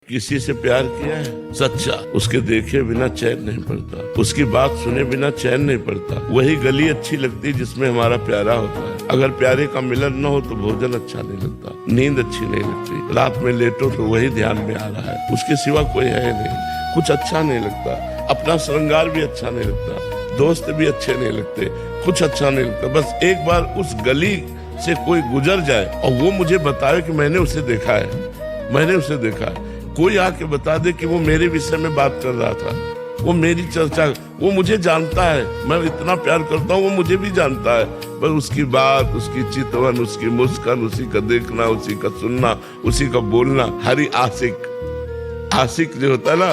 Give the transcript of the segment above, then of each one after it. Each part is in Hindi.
किसी से प्यार किया है सच्चा, उसके देखे बिना चैन नहीं पड़ता, उसकी बात सुने बिना चैन नहीं पड़ता। वही गली अच्छी लगती जिसमें हमारा प्यारा होता है। अगर प्यारे का मिलन न हो तो भोजन अच्छा नहीं लगता, नींद अच्छी नहीं लगती, रात में लेटो तो वही ध्यान में आ रहा है, उसके सिवा कोई है नहीं, कुछ अच्छा नहीं लगता, अपना श्रृंगार भी अच्छा नहीं लगता, दोस्त भी अच्छे नहीं लगते, कुछ अच्छा नहीं लगता। बस एक बार उस गली से कोई गुजर जाए और वो मुझे बताए कि मैंने उसे देखा है, मैंने उसे देखा है। कोई आके बता दे कि वो मेरे विषय में बात कर रहा था, वो मेरी चर्चा, वो मुझे जानता है, मैं इतना प्यार करता हूँ, वो मुझे भी जानता है। बस उसकी बात, उसकी चितवन, उसकी मुस्कान, उसी का देखना, उसी का सुनना, उसी का बोलना। हरी आशिक, आशिक जो होता है ना,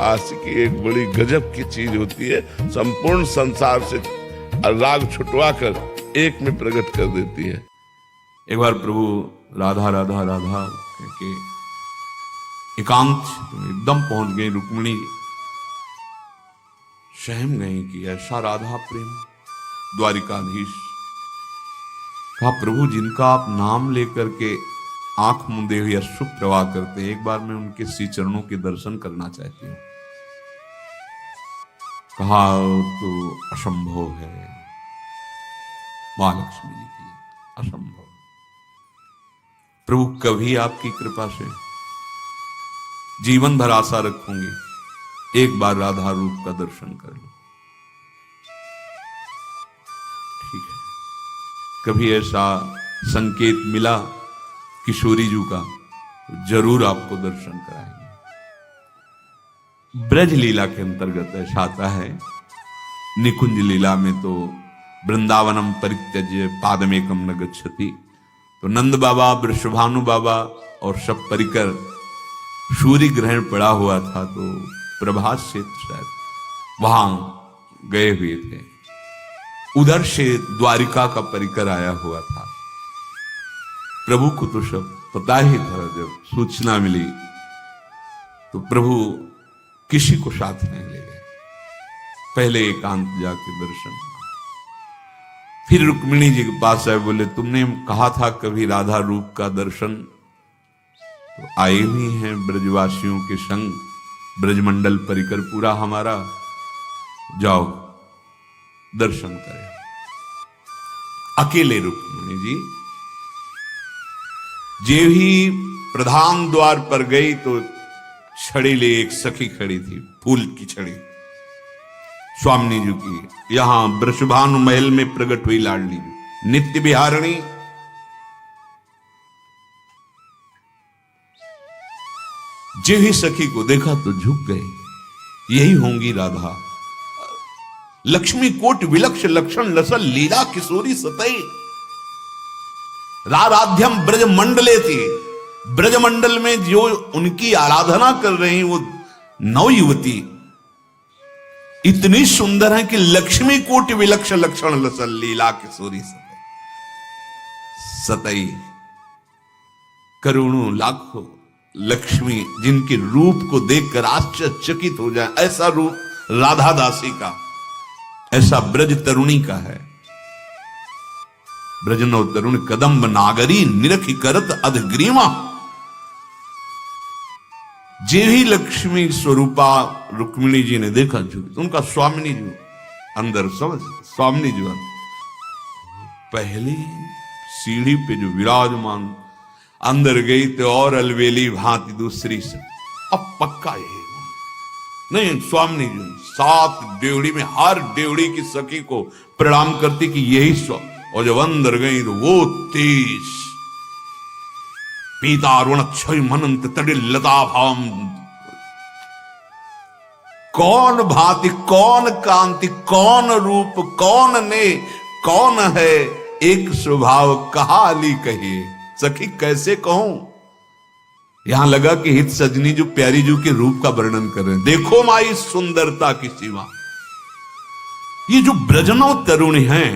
आशिकी एक बड़ी गजब की चीज होती है, संपूर्ण संसार से राग छुटवा कर एक में प्रकट कर देती है। एक बार प्रभु राधा राधा राधा कहके एकांत एकदम पहुंच गए, रुक्मिणी सहम गई कि ऐसा राधा प्रेम। द्वारिकाधीश कहा, प्रभु जिनका आप नाम लेकर के आंख मूंदे हुए अश्रु प्रवाह करते, एक बार मैं उनके श्री चरणों के दर्शन करना चाहती हूं। कहा तो असंभव है महालक्ष्मी जी की, असंभव। प्रभु कभी आपकी कृपा से जीवन भर आशा रखूंगी, एक बार राधा रूप का दर्शन कर लो। ठीक है, कभी ऐसा संकेत मिला किशोरी जी का तो जरूर आपको दर्शन कराएंगे। ब्रज लीला के अंतर्गत ऐसा आता है, निकुंज लीला में तो वृंदावनम परित्यज्य पादमेकम न गच्छति, तो नंद बाबा, वृषभानु बाबा और सब परिकर, सूर्य ग्रहण पड़ा हुआ था तो प्रभात से शायद वहां गए हुए थे। उधर से द्वारिका का परिकर आया हुआ था। प्रभु को तो सब पता ही था। जब सूचना मिली तो प्रभु किसी को साथ नहीं ले गए, पहले एकांत जाके दर्शन। फिर रुक्मिणी जी के पास आए, बोले तुमने कहा था कभी राधा रूप का दर्शन, तो आए हुए हैं ब्रजवासियों के संग, ब्रजमंडल परिकर पूरा हमारा, जाओ दर्शन करें। अकेले रुक्मिणी जी जे ही प्रधान द्वार पर गई तो छड़ी ले एक सखी खड़ी थी, फूल की छड़ी, स्वामिनी जी की। यहां वृषभानु महल में प्रकट हुई लाडली नित्य विहारिणी। जे ही सखी को देखा तो झुक गए, यही होंगी राधा। लक्ष्मी कोट विलक्ष लक्षण लसल लीला किशोरी सतई, राराध्यम ब्रज मंडले थी। ब्रज मंडल में जो उनकी आराधना कर रही वो नव युवती इतनी सुंदर है कि लक्ष्मी कोट विलक्ष लक्षण लसल लीला किशोरी सतई। सतई करोड़ों लाखों लक्ष्मी जिनके रूप को देखकर आश्चर्यचकित हो जाए, ऐसा रूप राधा दासी का, ऐसा ब्रज तरुणी का है। ब्रजनो तरुण कदम्ब नागरी निरखी करत अधग्रीमा। जे ही लक्ष्मी स्वरूपा रुक्मिणी जी ने देखा, झुकी। उनका स्वामिनी जी अंदर, समझ, स्वामिनी जी पहली सीढ़ी पे जो विराजमान, अंदर गई तो और अलवेली भांति दूसरी से। अब पक्का यही नहीं, स्वामिनी जी 7 डेवड़ी में हर डेवड़ी की सखी को प्रणाम करती कि यही स्वामी। और जब अंदर गई तो वो 30 पीतारुण क्षय मनंत तड़िल लता भाम। कौन भांति, कौन कांति, कौन रूप, कौन ने, कौन है एक स्वभाव, कहाली कहिए सखी कैसे कहूं। यहां लगा कि हित सजनी जो प्यारी जू के रूप का वर्णन कर रहे हैं। देखो माई सुंदरता की सीमा। ये जो ब्रजनो तरुणी हैं,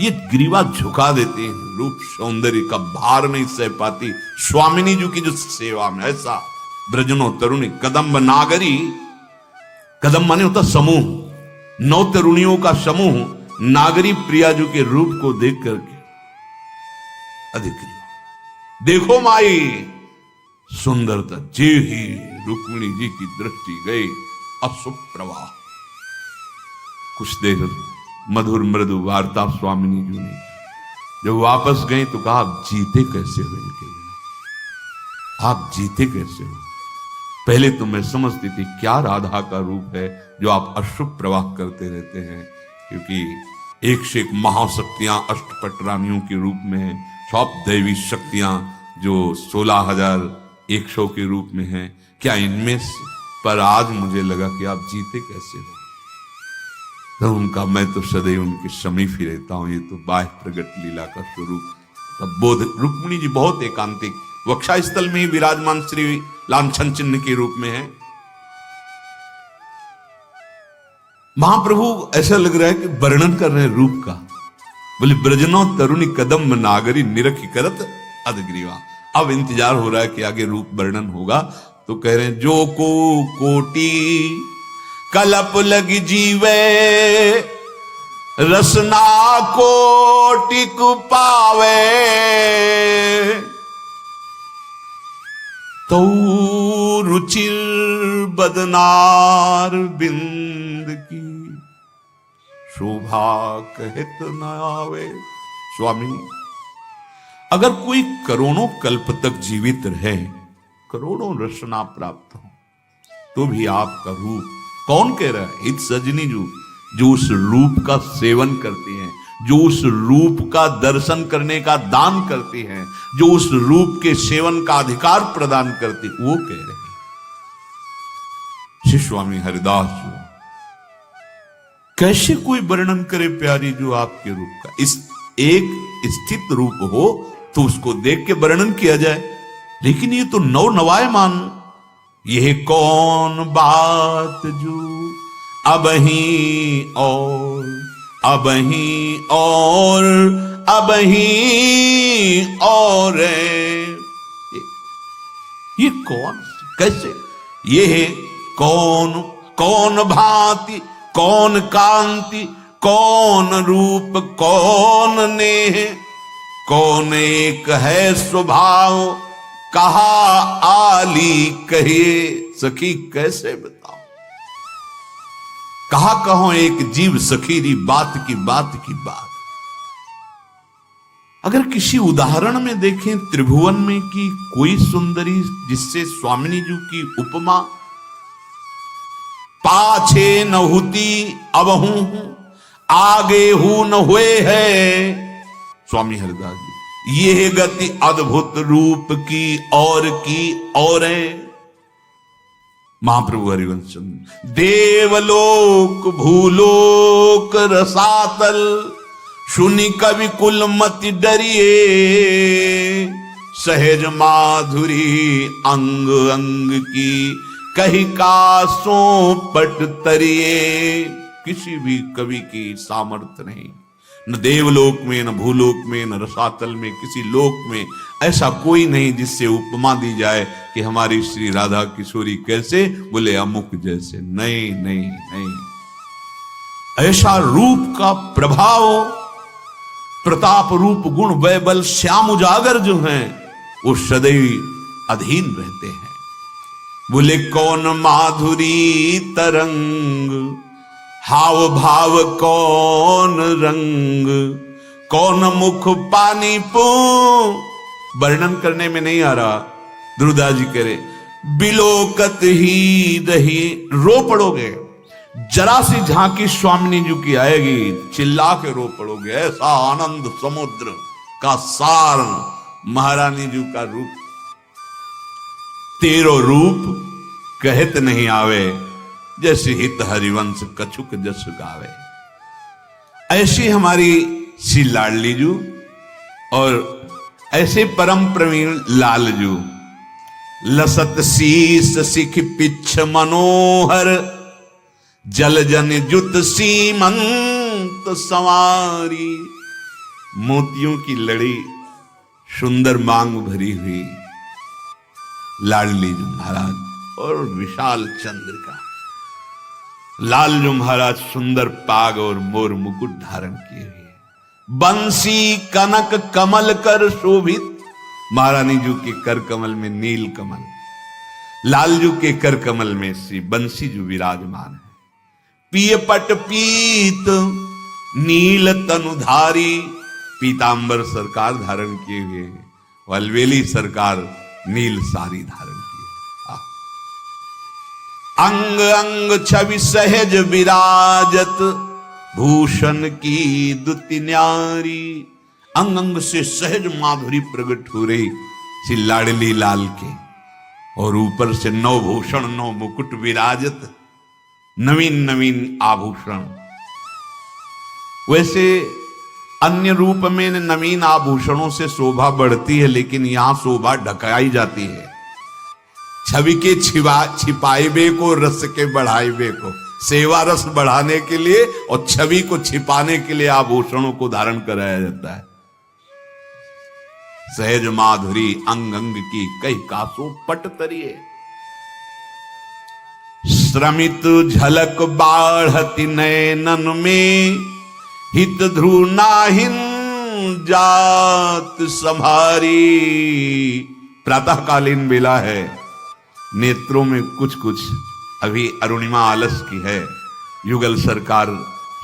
ये ग्रीवा झुका देते हैं, रूप सौंदर्य का भार नहीं सह पाती स्वामिनी जी की जो सेवा में। ऐसा ब्रजनो तरुणी कदम्ब नागरी, कदम माने होता समूह, 9 तरुणियों का समूह नागरी प्रिया जी के रूप को देख करके अधिक। देखो माई सुंदरता, जे ही रुक्मिणी जी की दृष्टि गई अशुप्रवाह। कुछ देर मधुर मृदु वार्ता स्वामिनी जी ने, जब वापस गई तो कहा आप जीते कैसे हो इनके बिना, आप जीते कैसे हो। पहले तो मैं समझती थी क्या राधा का रूप है जो आप अश्रु प्रवाह करते रहते हैं, क्योंकि एक से एक महाशक्तियां अष्टपट रानियों के रूप में हैं, सब दैवी शक्तियां जो 16,100 के रूप में हैं, क्या इनमें से, पर आज मुझे लगा कि आप जीते कैसे हो। तो उनका मैं तो सदैव उनके समीप ही रहता हूं, ये तो बाह्य प्रगट लीला का स्वरूप। तब बोध रुक्मिणी जी बहुत एकांतिक वक्षा स्थल में ही विराजमान श्री लांछन चिन्ह के रूप में है। महाप्रभु ऐसा लग रहा है कि वर्णन कर रहे हैं रूप का। बोले ब्रजनो तरुणी कदम नागरी निरखी करत अदग्रीवा। अब इंतजार हो रहा है कि आगे रूप वर्णन होगा, तो कह रहे हैं जो को कोटि कलप लगी जीवे रसना कोटिक पावे तो रुचिर बदनार बिंद की शोभा कहत न आवे। स्वामी, अगर कोई करोड़ों कल्प तक जीवित रहे, करोड़ों रसना प्राप्त हो, तो भी आपका रूप, कौन कह रहा है? इत सजनी जो उस रूप का सेवन करती हैं, जो उस रूप का दर्शन करने का दान करती हैं, जो उस रूप के सेवन का अधिकार प्रदान करती, वो कह रहे हैं। श्री स्वामी हरिदास जी कैसे कोई वर्णन करे प्यारी जो आपके रूप का। इस एक स्थित रूप हो तो उसको देख के वर्णन किया जाए, लेकिन ये तो नव नवायमान, यह कौन बात जो अब ही और अब ही और अब ही और ये कौन, कैसे, ये है कौन, कौन भांति, कौन कांति, कौन रूप, कौन नेह, कौन एक है स्वभाव, कहा आली कहिए सखी कैसे बताओ। कहा कहो एक जीव सखीरी बात की बात की बात। अगर किसी उदाहरण में देखें त्रिभुवन में कि कोई सुंदरी जिससे स्वामिनी जी की उपमा, पाछे न होती अब हूं, आगे हूं न हुए है। स्वामी हरिदास जी, यह गति अद्भुत रूप की और है। महाप्रभु हरिवंश, देवलोक भूलोक रसातल, सुनि कवि कुल मति डरिए, सहज माधुरी अंग अंग की, कही कासों पट तरिए। किसी भी कवि की सामर्थ्य नहीं, न देवलोक में, न भूलोक में, न रसातल में, किसी लोक में ऐसा कोई नहीं जिससे उपमा दी जाए कि हमारी श्री राधा किशोरी कैसे, बोले अमुक जैसे। नहीं नहीं नहीं, ऐसा रूप का प्रभाव, प्रताप रूप गुण वैबल श्याम उजागर जो हैं वो सदैव अधीन रहते हैं। बोले कौन माधुरी तरंग, हाव भाव कौन रंग, कौन मुख पानी पू। वर्णन करने में नहीं आ रहा, ध्रुवदास जी कह रहे बिलोकत ही दही, रो पड़ोगे। जरा सी झांकी स्वामिनी जी की आएगी, चिल्ला के रो पड़ोगे। ऐसा आनंद समुद्र का सार महारानी जी का रूप, तेरो रूप कहत नहीं आवे, जैसे हित हरिवंश कछुक जस गावे। ऐसी हमारी श्री लाडली जू और ऐसे परम प्रवीण लालजू, लसत शीस सिख पिछ मनोहर, जल जन जुत सीमंत सवारी। मोतियों की लड़ी, सुंदर मांग भरी हुई लाडली जी महाराज और विशाल चंद्रिका। लाल जो महाराज सुंदर पाग और मोर मुकुट धारण किए हुए, बंसी कनक कमल कर शोभित, महारानी जू के कर कमल में नील कमल, लालजू के कर कमल में श्री बंसी जू विराजमान है। पिय पट पीत नील तनुधारी, पीतांबर सरकार धारण किए हुए हैं, अलवेली सरकार नील सारी धारण की है। अंग अंग छवि सहज विराजत, भूषण की दुति न्यारी। अंग अंग से सहज माधुरी प्रकट हो रही श्री लाडली लाल के, और ऊपर से नौ भूषण नौ मुकुट विराजत, नवीन नवीन आभूषण। वैसे अन्य रूप में नवीन आभूषणों से शोभा बढ़ती है, लेकिन यहां शोभा ढकाई जाती है। छवि के छिपाइबे को, रस के बढ़ाइबे को, सेवा रस बढ़ाने के लिए और छवि को छिपाने के लिए आभूषणों को धारण कराया जाता है। सहज माधुरी अंग अंग की कई कासो पट तरिए, श्रमित झलक बाढ़ति नयनन में, हित ध्रुव नाहिन जात संभारी। प्रातःकालीन बेला है, नेत्रों में कुछ कुछ अभी अरुणिमा आलस की है। युगल सरकार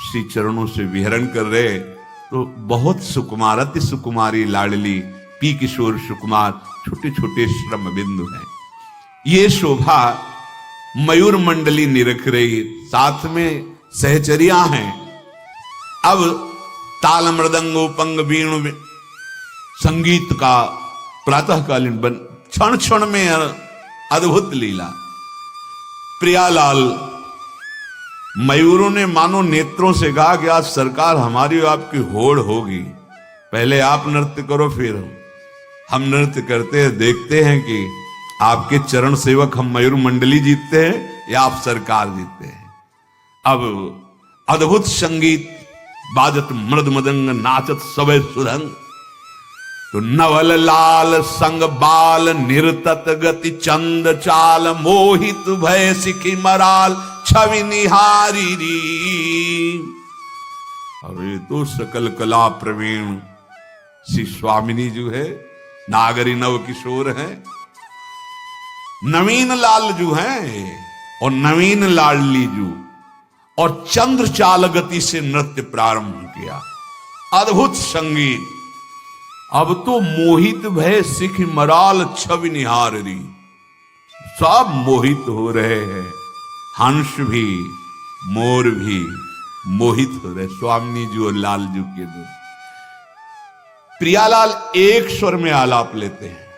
श्री चरणों से विहरण कर रहे, तो बहुत सुकुमार, अति सुकुमारी लाडली पी किशोर सुकुमार छोटे छोटे श्रम बिंदु हैं। ये शोभा मयूर मंडली निरख रही, साथ में सहचरियां हैं। अब ताल मृदंगो पंग बीणु संगीत का प्रातःकालीन बन क्षण क्षण में अद्भुत लीला। प्रियालाल मयूरों ने मानो नेत्रों से कहा कि आज सरकार हमारी और आपकी होड़ होगी, पहले आप नृत्य करो फिर हम नृत्य करते हैं, देखते हैं कि आपके चरण सेवक हम मयूर मंडली जीतते हैं या आप सरकार जीतते हैं। अब अद्भुत संगीत बाजत मृद मदंग, नाचत सबे सुरंग। तो नवल लाल संग बाल, निर्तत गति चंद चाल, मोहित भय सिखी मराल, छवि निहारी री। अरे तो सकल कला प्रवीण श्री स्वामिनी जो है, नागरी नव किशोर है, नवीन लाल जू हैं और नवीन लाडली जू, और चंद्र चाल गति से नृत्य प्रारंभ किया। अद्भुत संगीत। अब तो मोहित भय सिख मराल, छवि निहारी। सब मोहित हो रहे हैं, हंस भी मोर भी मोहित हो रहे, स्वामिनी जी और लालजू के दो। प्रियालाल एक स्वर में आलाप लेते हैं।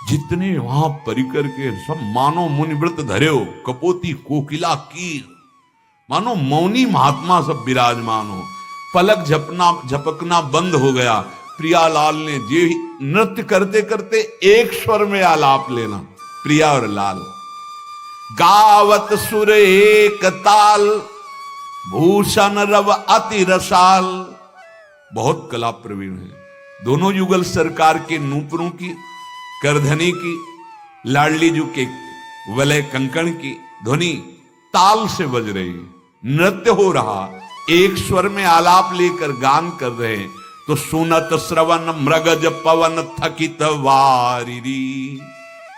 जितने वहां परिकर के सब मानो मुनिव्रत धर्यो, कपोती कोकिला कीर, मानो मौनी महात्मा सब विराजमान हो। पलक झपकना बंद हो गया। प्रियालाल ने जे नृत्य करते करते एक स्वर में आलाप लेना, प्रिया और लाल। गावत सुर एक ताल, भूषण रव अति रसाल। बहुत कला प्रवीण है दोनों युगल सरकार के नूपुरों की, करधनी की, लाडली जू के वलय कंकण की ध्वनि ताल से बज रही है, नृत्य हो रहा, एक स्वर में आलाप लेकर गान कर रहे हैं। तो सुनत श्रवण मृगज पवन थकित वारिरी।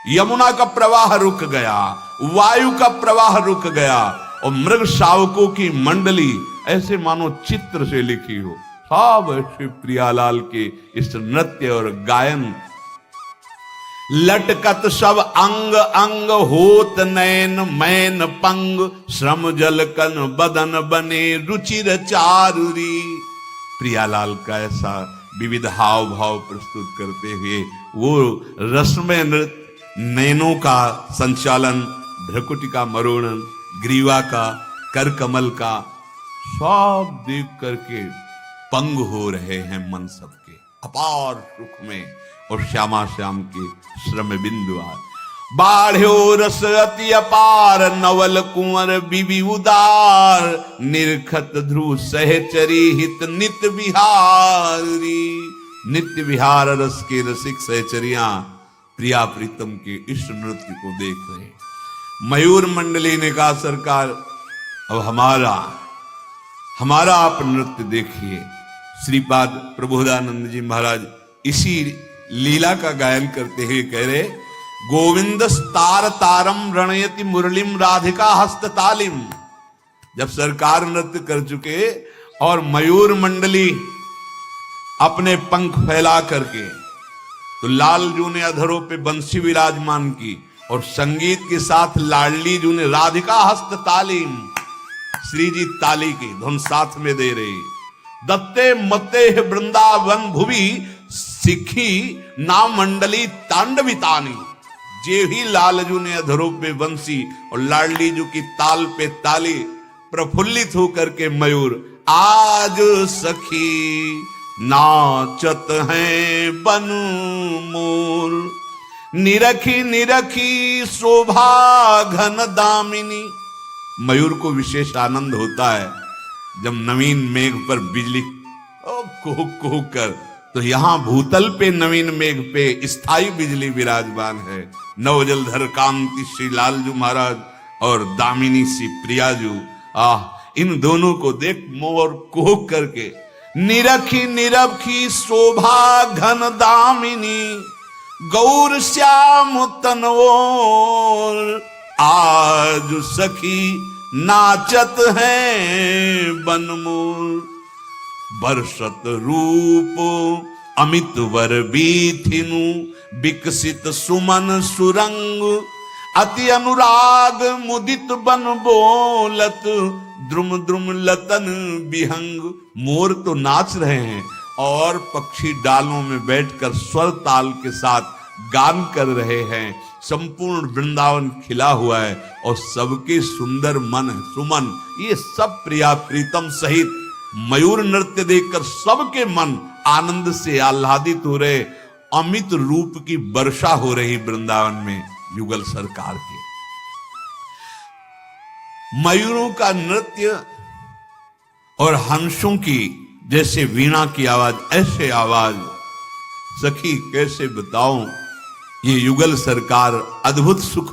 यमुना का प्रवाह रुक गया, वायु का प्रवाह रुक गया, और मृग शावकों की मंडली ऐसे मानो चित्र से लिखी हो। सब श्री प्रियालाल के इस नृत्य और गायन। लटकत सब अंग अंग, होत नैन मैन पंग, श्रम जल कन बदन बने रुचिर चारुरी। प्रियालाल का ऐसा विविध हाव भाव प्रस्तुत करते हुए वो रसमय नृत्य, नैनों का संचालन, भ्रकुटी का मरोड़न, ग्रीवा का, कर कमल का, सब देख करके पंग हो रहे हैं मन सबके अपार सुख में। और श्यामा श्याम के श्रम बिंदु आज बाढ़ो रस अति अपार, नवल कुंवर बिबि उदार, निरखत ध्रुव सहचरी हित नित्य विहारी। नित्य विहार रस के रसिक सहचरियां प्रिया प्रीतम के इस नृत्य को देख रहे। मयूर मंडली ने कहा सरकार अब हमारा आप नृत्य देखिए। श्रीपाद प्रबोधानंद जी महाराज इसी लीला का गायन करते हुए कह रहे, गोविंद तार तारम रणयति मुरलीम राधिका हस्त तालिम। जब सरकार नृत्य कर चुके और मयूर मंडली अपने पंख फैला करके, तो लाल जू ने अधरों पे बंसी विराजमान की और संगीत के साथ लाडली जू ने राधिका हस्त तालीम, श्री जी ताली की धुन साथ में दे रही। दत्ते मते वृंदावन भुवि सिखी ना मंडली तांडवितानी। जे ही लालजू ने अधरों पे बंसी और लाडली जू की ताल पे ताली, प्रफुल्लित होकर के मयूर आज सखी नाचत हैं बन मोर, निरखी निरखी शोभा घन दामिनी। मयूर को विशेष आनंद होता है जब नवीन मेघ पर बिजली कुहुक कुहुक कर, तो यहां भूतल पे नवीन मेघ पे स्थायी बिजली विराजमान है। नवजलधर कांति श्री लालजू महाराज और दामिनी सी प्रियाजू, इन दोनों को देख मोर कुहुक करके, निरखी निरखी शोभा घन दामिनी, गौर श्याम तनवोर, आज सखी नाचत हैं बनमोर। बरसत रूप अमित वर बीथिनु, विकसित सुमन सुरंग, अति अनुराग मुदित बन बोलत, द्रुम द्रुम लतन बिहंग। मोर तो नाच रहे हैं और पक्षी डालों में बैठकर स्वर ताल के साथ गान कर रहे हैं। संपूर्ण वृंदावन खिला हुआ है और सबके सुंदर मन सुमन, ये सब प्रिया प्रीतम सहित मयूर नृत्य देखकर सबके मन आनंद से आह्लादित हो रहे। अमित रूप की वर्षा हो रही वृंदावन में युगल सरकार की। मयूरों का नृत्य और हंसों की जैसे वीणा की आवाज, ऐसे आवाज सखी कैसे बताऊं। ये युगल सरकार अद्भुत सुख